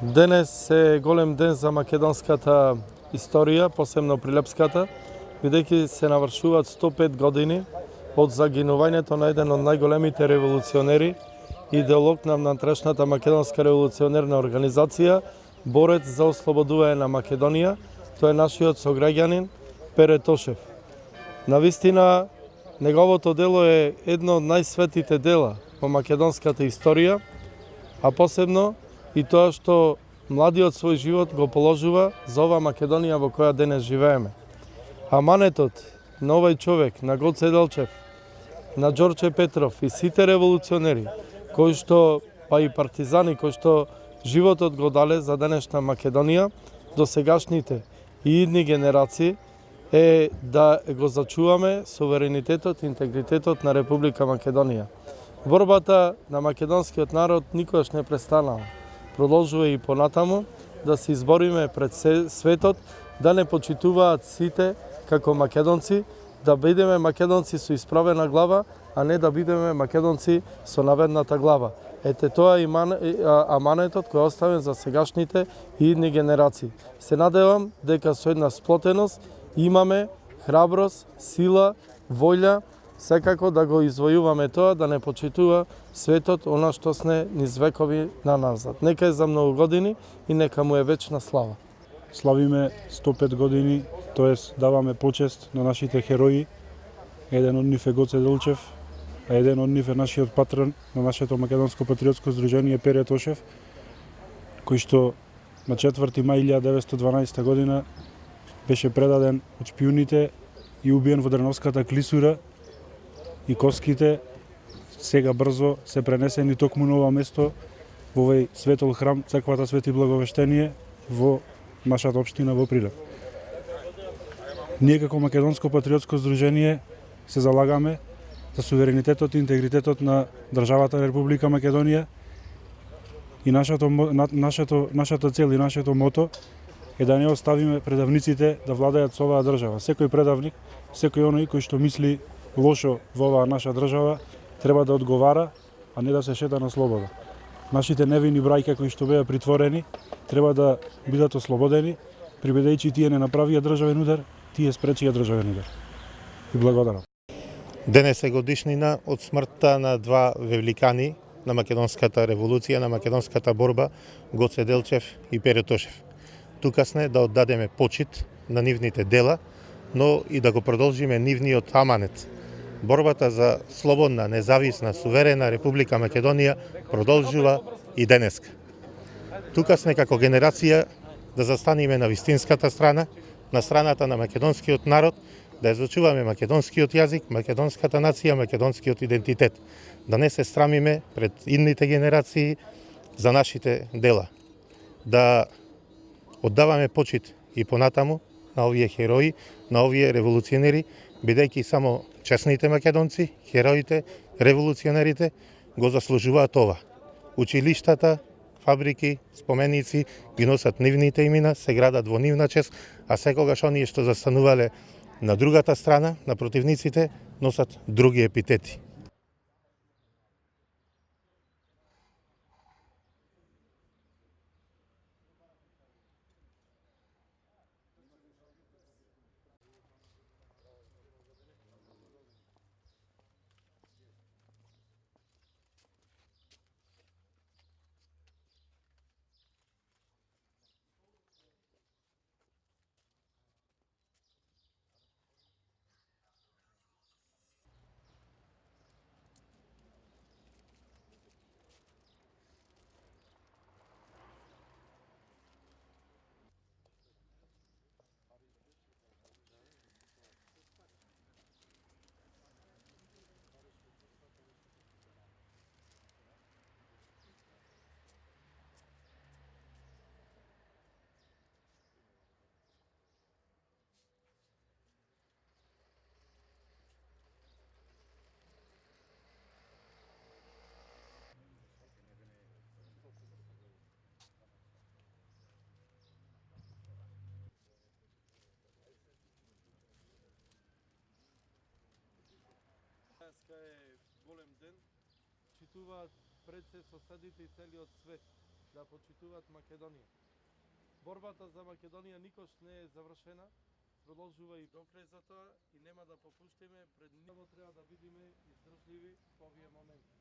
Денес е голем ден за македонската историја, посебно прилепската, бидејќи се навршуваат 105 години од загинувањето на еден од најголемите револуционери, идеолог на внатрешната македонска револуционерна организација, борец за ослободување на Македонија, тој е нашиот сограѓанин Пере Тошев. Навистина, неговото дело е едно од најсветите дела во македонската историја, а посебно и тоа што младиот свој живот го положува за ова Македонија во која денес живееме. Аманетот на овој човек, на Гоце Делчев, на Ѓорче Петров и сите револуционери, кои што, па и партизани, кои што животот го дале за денешна Македонија, до сегашните и идни генерации, е да го зачуваме суверенитетот и интегритетот на Република Македонија. Борбата на македонскиот народ никогаш не престанала. Продолжува и понатаму да се избориме пред светот, да не почитуваат сите како македонци, да бидеме македонци со исправена глава, а не да бидеме македонци со наведната глава. Ете тоа е аманетот кој оставен за сегашните и идни генерации. Се надевам дека со една сплотеност имаме храброст, сила, волја, секако да го извојуваме тоа, да не почитува светот она што сме низ векови наназад. Нека е за многу години и нека му е вечна слава. Славиме 105 години, тоест даваме почест на нашите херои. Еден од нив е Гоце Делчев, а еден од нив е нашиот патрон на нашето македонско патриотско здружение Пере Тошев, кој што на 4 мај 1912 година беше предаден од шпиуните и убиен во Дреновската клисура, и коските сега брзо се пренесени токму на ова место во овој светол храм, црквата Свети Благовештение во нашата општина во Прилеп. Ние како македонско патриотско здружение се залагаме за суверенитетот и интегритетот на државата Република Македонија и нашата цел и нашето мото е да не оставиме предавниците да владеат со оваа држава. Секој предавник, секој оној кој што мисли лошо во оваа наша држава, треба да одговара, а не да се шета на слобода. Нашите невини браќа кои што беа притворени, треба да бидат ослободени, прибедејќи тие не направија државен удар, тие спречија државен удар. И благодарам. Денес е годишнина од смртта на два великани на македонската револуција, на македонската борба, Гоце Делчев и Пере Тошев. Тука сме да оддадеме почит на нивните дела, но и да го продолжиме нивниот аманет. Борбата за слободна, независна, суверена Република Македонија продолжува и денеска. Тука сме како генерација да застанеме на вистинската страна, на страната на македонскиот народ, да зачуваме македонскиот јазик, македонската нација, македонскиот идентитет. Да не се срамиме пред идните генерации за нашите дела. Да оддаваме почит и понатаму на овие херои, на овие револуционери, бидејќи само честните македонци, хероите, револуционерите го заслужуваат ова. Училиштата, фабрики, споменици ги носат нивните имена, се градат во нивна чест, а секогаш оние што застанувале на другата страна, на противниците, носат други епитети. Денеска е голем ден, читуваат пред се соседите и целиот свет. да почитуваат Македонија. Борбата за Македонија никош не е завршена, продолжува и докрај за тоа и нема да попуштиме, пред него треба да бидеме издржливи во овие моменти.